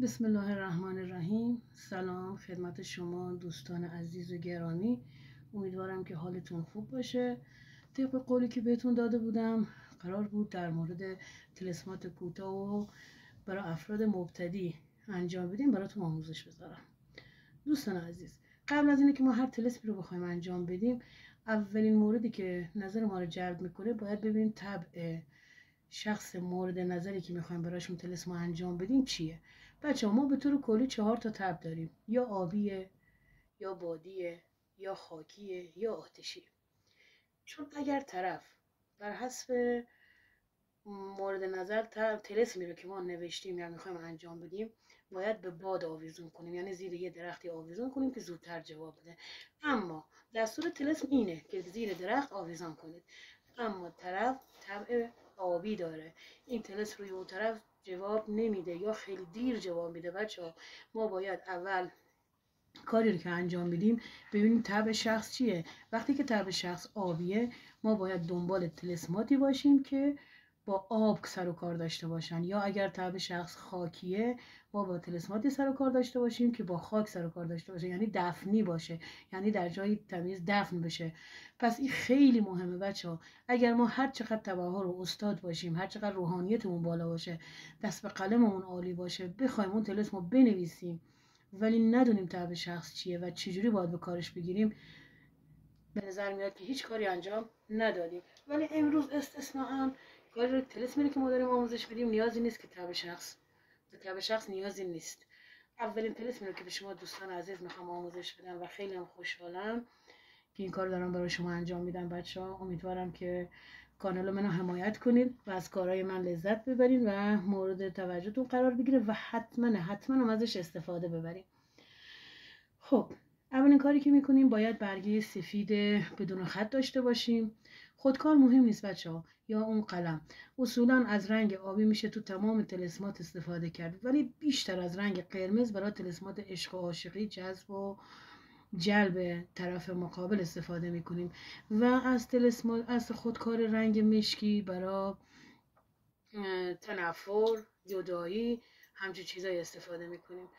بسم الله الرحمن الرحیم. سلام خدمت شما دوستان عزیز و گرامی. امیدوارم که حالتون خوب باشه. طبق قولی که بهتون داده بودم قرار بود در مورد طلسمات کوتاه و برای افراد مبتدی انجام بدیم براتون آموزش بذارم. دوستان عزیز، قبل از اینکه که ما هر طلسمی رو بخوایم انجام بدیم، اولین موردی که نظر ما رو جلب میکنه باید ببینیم طبع شخص مورد نظری که میخوایم براشون طلسم انجام بدیم چیه. بچه ما به طور کلی 4 تا تب داریم، یا آبیه، یا بادیه، یا خاکیه، یا آتشی. چون اگر طرف بر حسب مورد نظر طلسمی رو که ما نوشتیم یا میخوایم انجام بدیم باید به باد آویزون کنیم، یعنی زیر یه درختی آویزون کنیم که زودتر جواب بده. اما دستور طلسم اینه که زیر درخت آویزان کنید. اما طرف طبع آبی داره، این طلسم روی اون طرف جواب نمیده یا خیلی دیر جواب میده. بچه‌ها ما باید اول کاری رو که انجام بدیم ببینیم طبع شخص چیه. وقتی که طبع شخص آبیه ما باید دنبال طلسماتی باشیم که با آب سر و کار داشته باشن، یا اگر طبع شخص خاکیه ما با طلسماتی سر و کار داشته باشیم که با خاک سر و کار داشته باشه، یعنی دفنی باشه، یعنی در جای تمیز دفن بشه. پس این خیلی مهمه بچه‌ها. اگر ما هر چقدر تبحر و استاد باشیم، هر چقدر روحانیتمون بالا باشه، دست به قلممون عالی باشه، بخوایم اون طلسم رو بنویسیم ولی ندونیم طبع شخص چیه و چجوری باید به کارش بگیریم، به نظر میاد که هیچ کاری انجام ندادیم. ولی امروز استثناءً کاری رو طلسمی که ما داریم آموزش بدیم نیازی نیست که طبع شخص نیازی نیست. اولین طلسمی رو که به شما دوستان عزیز میخوام آموزش بدم و خیلی هم خوشحالم که این کار دارم برای شما انجام میدم. بچه‌ها امیدوارم که کانال منو حمایت کنید و از کارهای من لذت ببرید و مورد توجهتون قرار بگیره و حتما هم ازش استفاده ببرید. خب اولین کاری که میکنیم باید برگه سفید بدون خط داشته باشیم. خودکار مهم نیست بچه‌ها، یا اون قلم. اصولا از رنگ آبی میشه تو تمام طلسمات استفاده کرد، ولی بیشتر از رنگ قرمز برای طلسمات عشق و عاشقی، جذب و جلب طرف مقابل استفاده میکنیم و از خودکار رنگ مشکی برای تنفر، جدایی، همچون چیزایی استفاده میکنیم.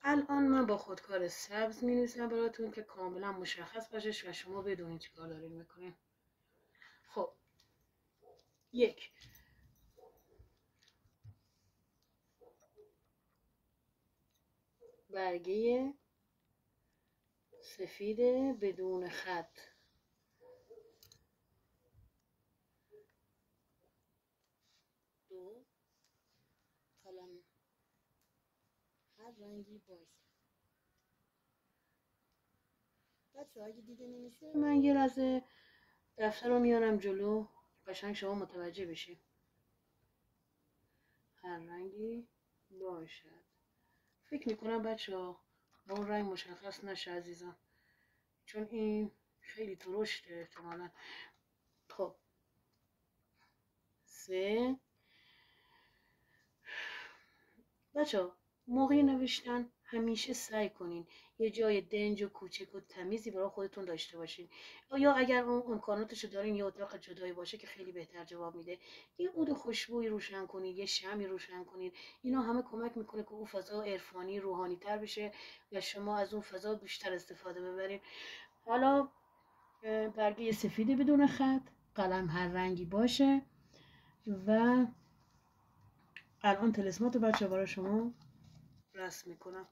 الان من با خودکار سبز می نویسم براتون که کاملا مشخص باشه و شما بدونید چی کار دارین میکنین. خب 1 برگه سفید بدون خط، 2 قلم هر رنگی باشه. بچه اگه دیده نمیشه من یه لحظه دفتر رو میارم جلو قشنگ شما متوجه بشین. هر رنگی باشد. فکر میکنم بچه ها با اون رنگ مشخص نشه عزیزم، چون این خیلی درشته احتمالا. خب 3 بچه ها موقع نوشتن همیشه سعی کنین یه جای دنج و کوچک و تمیزی برای خودتون داشته باشین، یا اگر اون امکاناتشو دارین یه اتاق جدایی باشه که خیلی بهتر جواب میده. یه عود خوشبویی روشن کنید، یه شمعی روشن کنید، اینا همه کمک میکنه که اون فضا عرفانی روحانی تر بشه و شما از اون فضا بیشتر استفاده ببرید. حالا برگه سفید بدون خط، قلم هر رنگی باشه و الان طلسمات بچه برای شما رسم میکنم.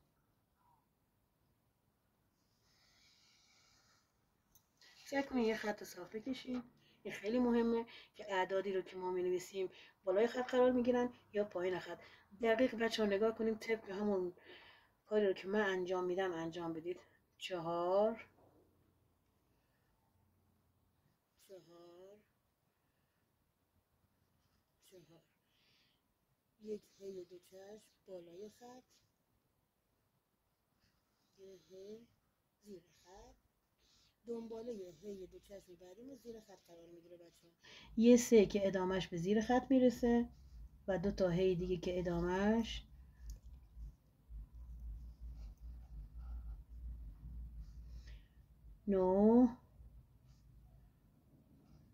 سعی کنین یه خط صاف بکشین. این خیلی مهمه که اعدادی رو که ما می‌نویسیم بالای خط قرار میگیرن یا پایین خط. دقیق بچه ها نگاه کنیم طبق همون کاری رو که من انجام میدم انجام بدید. 4 4 4 یک هی دو چشم بالای خط، یه هی زیر خط، دنباله یه هی دو چشم بعدی زیر خط قرار میگیره بچه ها. یه 3 که ادامهش به زیر خط میرسه و 2 تا هی دیگه که ادامهش 9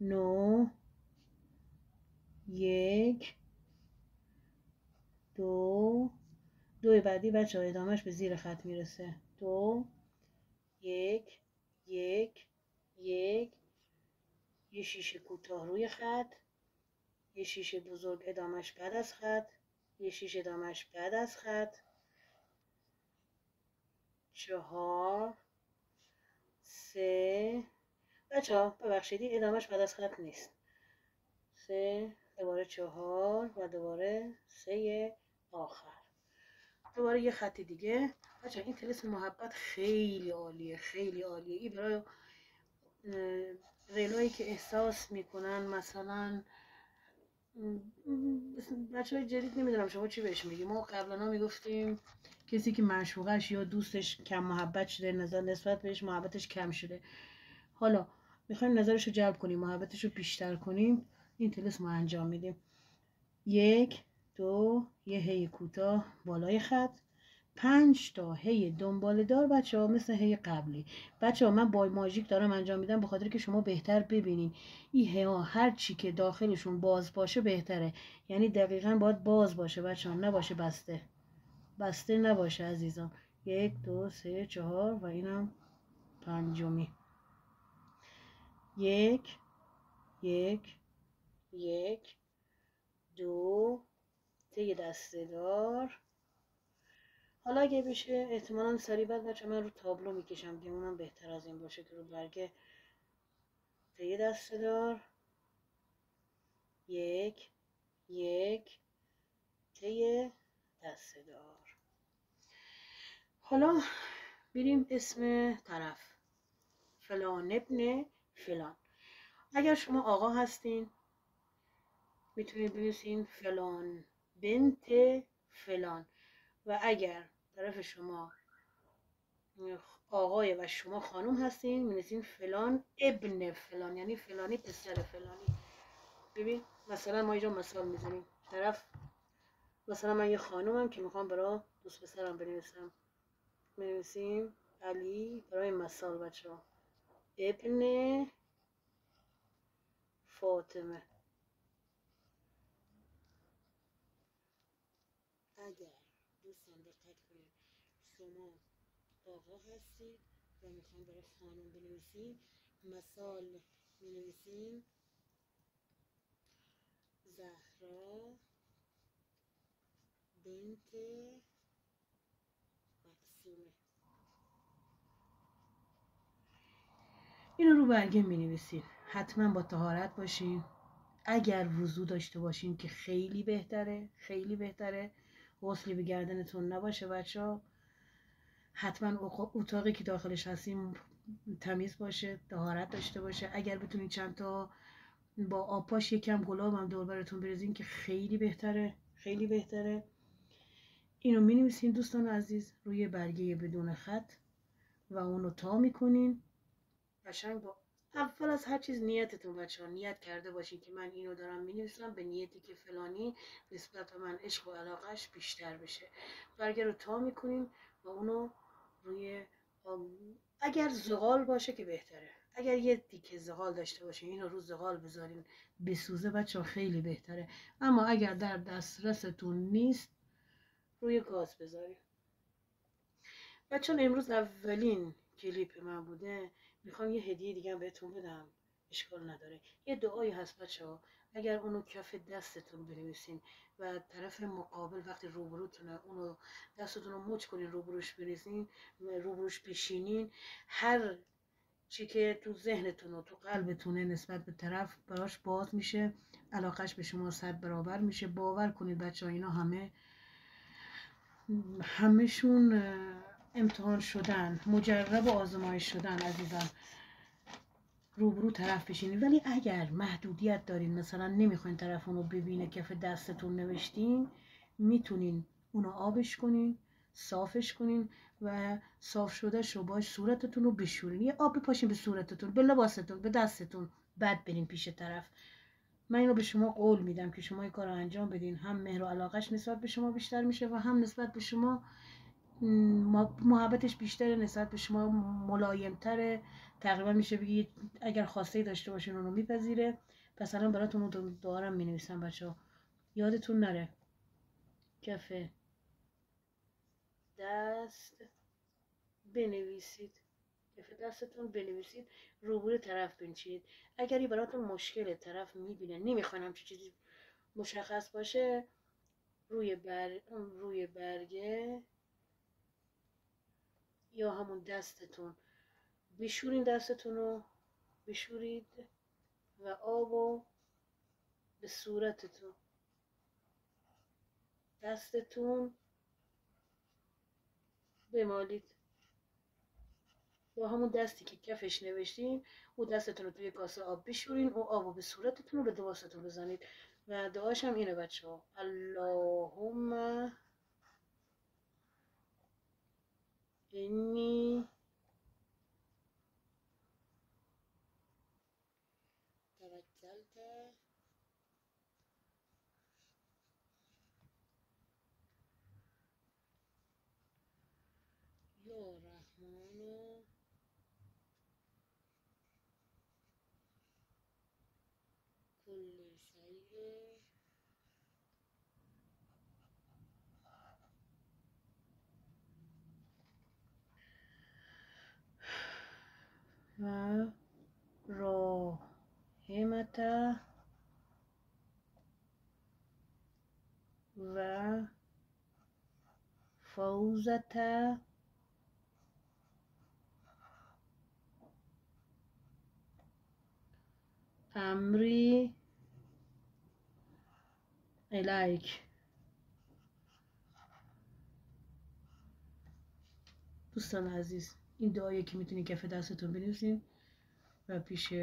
9 1 2 دو، دو بعدی بچه ها ادامهش به زیر خط میرسه. دو، یک، یک، یک، یه شیشه کوتاه روی خط، یه شیشه بزرگ ادامهش بعد از خط، یه شیشه ادامهش بعد از خط، چهار، سه، بچه ها ببخشید ادامهش بعد از خط نیست، سه، دوباره چهار و دوباره سه آخر، دوباره یه خط دیگه. بچه این طلسم محبت خیلی عالیه، خیلی عالیه. این برای ریلایی که احساس میکنن مثلا بچه های جدید، نمیدونم شما چی بهش میگی. ما قبلا میگفتیم کسی که معشوقش یا دوستش کم محبت شده، نسبت بهش محبتش کم شده، حالا میخوایم نظرش رو جلب کنیم، محبتش رو بیشتر کنیم، این طلسم رو انجام میدیم. یک، دو، یه هی کوتاه بالای خط، 5 تا هی دنباله دار بچه ها، مثل هی قبلی. بچه ها من با ماژیک دارم انجام میدم به خاطر که شما بهتر ببینین. این هی ها هر چی که داخلشون باز باشه بهتره، یعنی دقیقا باید باز باشه بچه ها، نباشه بسته، بسته نباشه عزیزان. یک، دو، سه، چهار و اینم پنجمی. یک، یک، یک، دو، ته دسته دار. حالا اگه بشه احتمالاً سریع بعد بچه من رو تابلو میکشم که اونم بهتر از این باشه که رو برگه. ته دسته دار، یک، یک، ته دسته دار. حالا بریم اسم طرف، فلان ابن فلان. اگر شما آقا هستین میتونید بنویسین فلان بنت فلان، و اگر طرف شما آقای و شما خانم هستین می‌نویسین فلان ابن فلان، یعنی فلانی پسر فلانی. ببین مثلا ما اینجا مثال میزنیم، طرف مثلا من یه خانومم که میخوام برای دوست پسرم بنویسم، می‌نویسیم علی، برای مثال بچه ها، ابن فاطمه. اگر دوستان دقت کنید شما آقا هستید و میخوام برای خانم بنویسیم، مثال می‌نویسیم زهرا بنت مقسومه. اینو رو برگه می‌نویسین. حتما با طهارت باشین، اگر وضو داشته باشین که خیلی بهتره، خیلی بهتره. غسلی به گردنتون نباشه بچه ها. حتما اتاقی که داخلش هستیم تمیز باشه، طهارت داشته باشه. اگر بتونید چند تا با آبپاش یکم گلاب هم دور براتون بریزین که خیلی بهتره، خیلی بهتره. اینو می‌نویسین دوستان عزیز روی برگه بدون خط و اونو تا میکنین قشنگ. با اول از هر چیز نیتتون بچه ها، نیت کرده باشین که من اینو دارم می‌نویسم به نیتی که فلانی نسبت به من عشق و علاقش بیشتر بشه. برگه رو تا میکنین و اونو روی اگر زغال باشه که بهتره، اگر یه تیکه زغال داشته باشین اینو رو زغال بذارین بسوزه بچه ها خیلی بهتره. اما اگر در دسترستون نیست روی گاز بذارین. بچه‌ها امروز اولین کلیپ من بوده، میخوام یه هدیه دیگه بهتون بدم، اشکال نداره. یه دعایی هست بچه‌ها، اگر اونو کف دستتون بنویسین و طرف مقابل وقتی روبروتونه اونو دستتون رو مچ کنین، روبروش بریزین، روبروش بشینین، هر چی که تو ذهنتون و تو قلبتونه نسبت به طرف براش باز میشه، علاقش به شما 100 برابر میشه. باور کنید بچه‌ها اینا همه‌شون امتحان شدن، مجرب و آزمایش شدن عزیزان. روبرو طرف بشینید، ولی اگر محدودیت دارین مثلا نمیخواین طرف اونو ببینه کف دستتون نوشتین، میتونین اونو آبش کنین، صافش کنین و صاف شده شو باش صورتتون رو بشورین. یه آب بپاشین به صورتتون، به لباستون، به دستتون، بعد برین پیش طرف. من اینو به شما قول میدم که شما این کار رو انجام بدین، هم مهر و علاقش نسبت به شما بیشتر میشه و هم نسبت به شما محبتش بیشتره، نسبت به شما ملایمتره. تقریبا میشه بگید اگر خواسته داشته باشین اونو میپذیره. پس الان براتون دعارم مینویسم بچه ها، یادتون نره کف دست بنویسید، کف دستتون بنویسید، روبروی طرف بنشینید. اگر این براتون مشکل، طرف میبینه نمیخواین همچین چیزی مشخص باشه، روی برگه یا همون دستتون بشورین، دستتون رو بشورید و آبو به صورتتون، دستتون بمالید. با همون دستی که کفش نوشتین او دستتون رو توی کاسه آب بشورین و آبو به صورتتون و به لباستون بزنید. و دعاش هم اینه بچه ها: اللهم انی توکلت یا رحمان کل شیء و راحمت و فوزت امری الیک. دوستان عزیز، این دعایی که میتونید کف دستتون بنویسین و پیش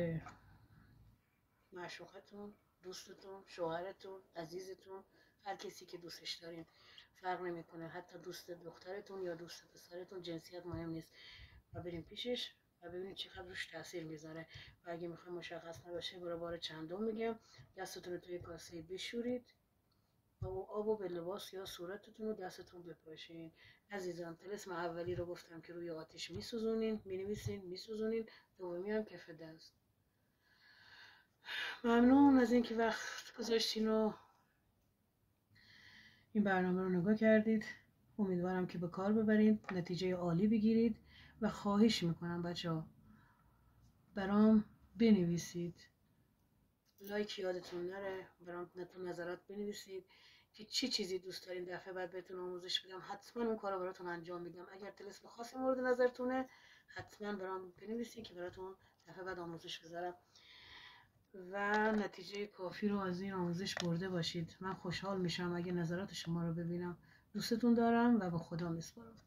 معشوقتون، دوستتون، شوهرتون، عزیزتون، هر کسی که دوستش دارین، فرق نمیکنه، حتی دوست دخترتون یا دوست پسرتون، جنسیت مهم نیست، و بریم پیشش و ببینید چقدر روش تاثیر میذاره. و اگه میخوایم مشخص نباشه، برای بار چندم میگم، دستتون رو توی کاسه بشورید و اون آبو به لباس یا صورتتون و دستتون بپاشین. عزیزان، طلسم اولی رو گفتم که روی آتیش میسوزونین، مینویسین، میسوزونین. دومی هم کف دست. ممنون از اینکه وقت گذاشتین و این برنامه رو نگاه کردید. امیدوارم که به کار ببرید، نتیجه عالی بگیرید و خواهش میکنم بچه ها برام بنویسید، لایک یادتون نره، برام نظرات بنویسید که چه چیزی دوست دارین دفعه بعد بهتون آموزش بدم. حتما اون کارو براتون انجام میدم. اگر طلسم خاصی مورد نظرتونه حتما برام بنویسید که براتون دفعه بعد آموزش بذارم و نتیجه کافی رو از این آموزش برده باشید. من خوشحال میشم اگه نظرات شما رو ببینم. دوستتون دارم و به خدا میسپارم.